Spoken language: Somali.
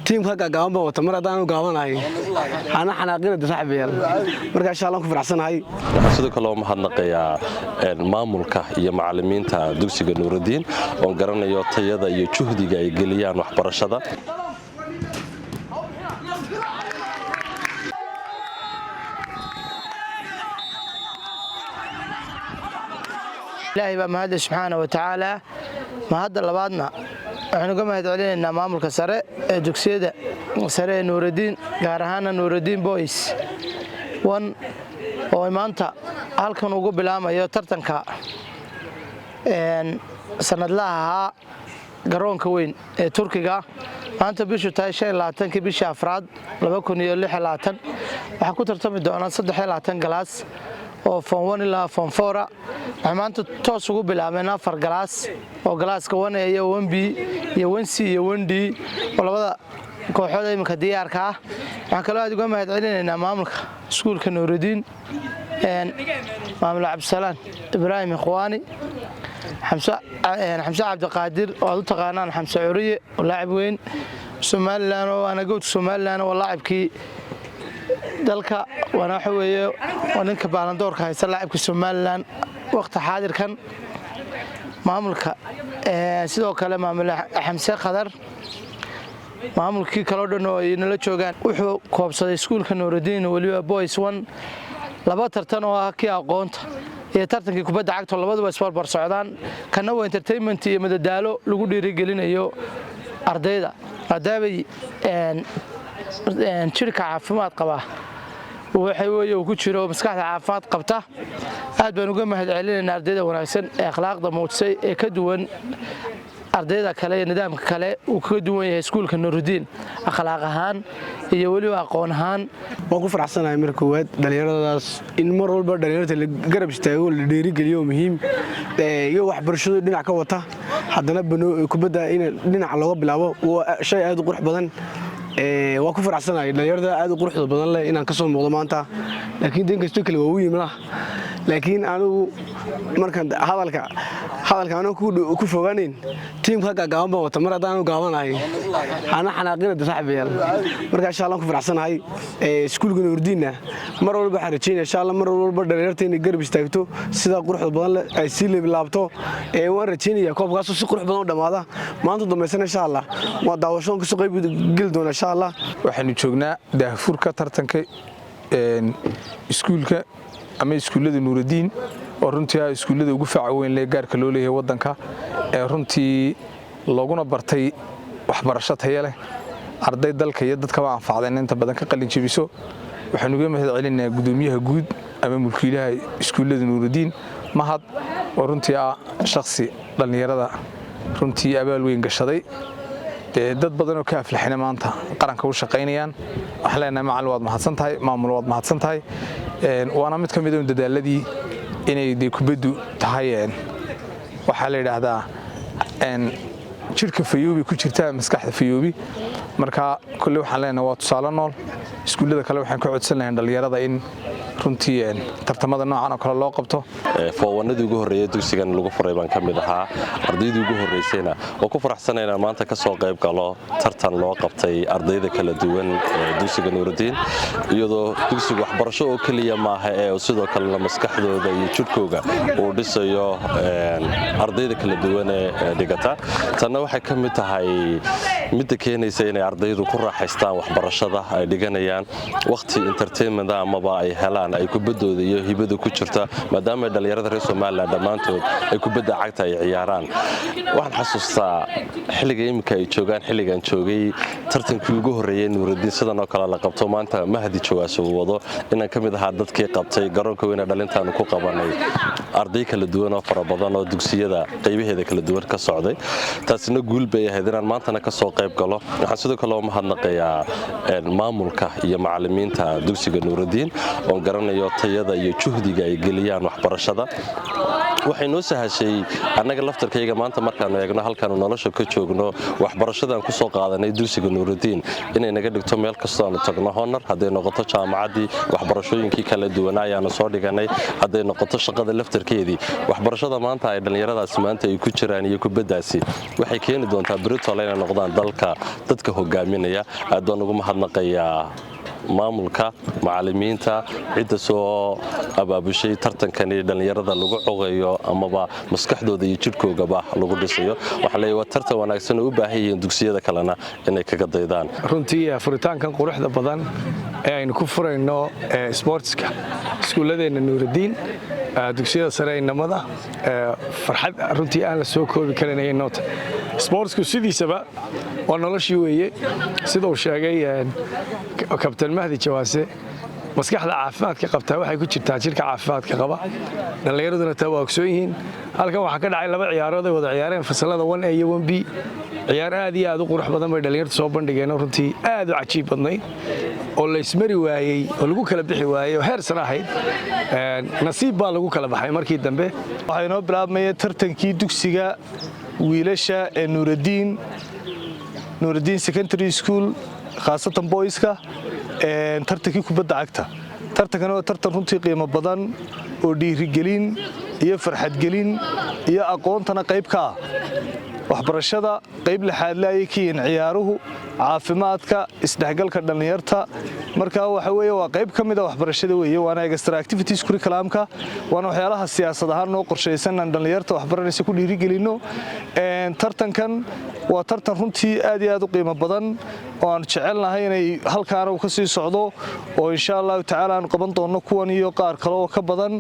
tiimka gaaban baa wata mar haddaan u gaabanahay ana xanaaqinada saaxiibayaal marka insha Allah ku faraxsanahay waxaan sidoo kale u mahadnaqayaa maamulka iyo macallimiinta dugsiga Nuurudiin oo garanayo tayada iyo juhdiga ay geliyaan waxbarashada إلهي بمهد سبحانه وتعالى مهد اللبادنا waxaan uga mahad celinaynaa maamulka sare ee dugsiyada sare ee Nuurudiin gaar ahaan Nuurudiin Boys oo maanta halkan ugu bilaamayo tartanka sanadlaha garoonka weyn ee Turkiga maanta bishu tahay 25 bisha Afraad 2026 waxa ku tartami doona 23 galaas oo form 1 ilaa form 4 waxaan maanta toos ugu bilaabeen 4 galaas oo galaaska 1A iyo 1B iyo 1C iyo 1D oo labada kooxood ay imika diyaarka ah waxaan kale aad uga mahad celinaynaa maamulka iskuulka Nuurudiin maamul Cabdisalaan Ibraahim Ikhwaani Xamsa Cabdiqaadir oo u taqaanaan Xamsa Curiye oo laacib weyn Soomaaliland oo ana go'd Soomaaliland oo laacibkii dalka wana waxa weeye ninka baalandoorka haysta laacibka Soomaaliland waqti xaadirkan maamulka sidoo kale maamul Xamse Khadar maamulkii kala dhan oo ay nala joogaan wuxuu koobsaday iskuulka Nuurudiin waliba Boys 1 laba tartan oo ah kii aqoonta iyo tartankii kubadda cagta labaduba isbarbar socdaan kana waa entertainment iyo madadaalo lagu dhiirigelinayo ardayda adaabay jirka caafimaad qaba waxay weeyo ku jiro maskaxda caafimaad qabta aad baan uga mahad celinaynaa ardayda wanaagsan ee akhlaaqda muujisay ee ka duwan ardayda kale ee nidaamka kale uu ka duwan yahay iskuulka Nuurudiin akhlaaq ahaan iyo waliba aqoon ahaan waan ku faraxsanahay markii koowaad dhalinyaradaas in mar walba dhalinyarada la garab istaago la dhiirigeliyo muhiim iyo waxbarashadu dhinac ka wata haddana kubadda in dhinac looga bilaabo waa shay aad u qurux badan waan ku faraxsanahay dhalinyarada aad u quruxda badan leh inaan ka soo muuqdo maanta laakiin dinkasto kale waa weyn malaha laakiin anigu markan hadalka anu ku fogaanin tiimka gaaban baa wata mar haddaan u gaabanahay ana xanaaqinada saaxiibayaal marka insha Allah ku faraxsanahay iskuulka Nuurudiinna mar walba waxaan rajaynayaa insha Allah mar walba dhalinyarteena garab istaagto sida quruxda badan leh ay si leeblaabto waan rajaynayaa koobkaas si qurux badan u dhamaada maanta dambeysana insha Allah waa daawasho ka soo qayb gali doona insha Allah waxaanu joognaa daahfurka tartanka iskuulka ama iskuulada Nuurudiin oo runtii ah iskuulada ugu faaca weyn ee gaarka loo leeyahay wadanka ee runtii looguna bartay waxbarasho tayo leh arday dalka iyo dadka waa anfacday inta badan ka qalin jabiso waxaan uga mahad celinayaa gudoomiyaha guud ama mulkiilaha iskuulada Nuurudiin mahad oo runtii ah shakhsi dhalinyarada runtii abaal weyn gashaday dad badan oo ka aflaxina maanta qaranka u shaqeynayaan waxaan leenahay macallin waad mahadsantahay maamul waad mahadsantahay waana mid ka mid ah dadaaladii inay kubaddu tahay waxa la yiraahdaa jirka fayoobi ku jirta maskaxda fayoobi marka kulli waxaan leenahay waa tusaale nool iskuulada kale waxaan ka codsanayaa dhalinyarada in runtii tartamada noocan oo kale loo qabto foowanadii ugu horeeyay dugsigan lagu furay baan kamid ahaa ardaydii ugu horeysayna oo ku faraxsanayna maanta ka soo qayb galo tartan loo qabtay ardayda kala duwan dugsiga Nuurudiin iyadoo dugsiga waxbarasho oo kaliya maaha ee sidoo kale maskaxdooda iyo jirkooda uu dhisayo ardayda kala duwan ee dhigata tan waxay kamid tahay mid keenaysa inay ardaydu ku raaxaystaan waxbarashada ay dhiganayaan waqti entertainment ama ay helaan ay kubadooda iyo hibada ku jirta maadaama dhalinyarada reer Soomaaliland dhamaantood ay kubadda cagta ay ciyaaraan waxaan xasuustaa xilliga imika ay joogaan xilligan joogay tartankii ugu horeeyay Nuurudiin sidan oo kale la qabto maanta Mahdi Jawaaso wado inaan kamid ahaa dadkii qabtay garoonka weyn ee dhalintaan ku qabanay arday kala duwan oo fara badan oo dugsiyada qaybaheeda kala duwan ka socday taasina guul bay ahayd inaan maanta ka soo qayb galo waxaan sidoo kale u mahadnaqayaa maamulka iyo macallimiinta dugsiga Nuurudiin oo garanayo tayada iyo juhdiga ay geliyaan waxbarashada waxay noo sahashay annaga laftarkayga maanta markaanu eegno halkaanu nolosha ka joogno waxbarashadaan ku soo qaadanay dugsiga nuurudiin inay naga dhigto meel kastoo aanu tagno honor hadday noqoto jaamacaddii waxbarashooyinkii kala duwanaa ayaanu soo dhiganay hadday noqoto shaqada laftarkeedii waxbarashada maanta ay dhallinyaradaasi maanta ay ku jiraan iyo kubaddaasi waxay keeni doontaa britol inay noqdaan dadka hogaaminaya aad baan ugu mahadnaqayaa maamulka macallimiinta cidda soo abaabushay tartankani dhallinyarada lagu cogayo amaba maskaxdooda iyo jidhkoogaba lagu dhisayo waxaa leeyahay waa tartan wanaagsan oo u baahan yihiin dugsiyada kalena inay kaga daydaan runtii furitaankan quruxda badan ee aynu ku furayno sportska iskuulladeena nuurudiin dugsiyada sare inamada farxad runtii aan la soo koobi karinay noota sportsku sidiisaba waa noloshii weeye sida uu sheegay kabtan mahdi jawaase maskaxda caafimaadka qabtaa waxay ku jirtaa jirka caafimaadka qaba dhallinyaraduna taa waa ogsoon yihiin halkan waxaa ka dhacay 2 ciyaarood ay wada ciyaareen fasalada 1A iyo 1B ciyaar aad iyo aad u qurux badan bay dhallinyaradu soo bandhigeen runtii aad u cajiib badnayd oo la ismari waayey oo lagu kala bixi waayey oo heer sare ahayd nasiib baa lagu kala baxay markii dambe waxay noo bilaabmayeen tartankii dugsiga wiilasha ee nuurudiin secondary school khaasatan boyska tartankii kubadda cagta tartankana waa tartan runtii qiimo badan oo dhiirigelin iyo farxadgelin iyo aqoontana qayb ka ah waxbarashada qayb lixaad laayay kiin ciyaaruhu caafimaadka isdhexgalka dhallinyarta marka waxa weeye waa qayb ka mid ah waxbarashada weeye waana extra activities curriculumka waana waxyaalaha siyaasad ahaan noo qorshaysan aan dhallinyarta waxbaranaysa ku dhiirigelino tartankan waa tartan runtii aad iyo aad u qiimo badan oo aan jecelnahay inay halkaana uu ka sii socdo oo insha allahu tacaala aan qaban doonno kuwan iyo qaar kale oo ka badan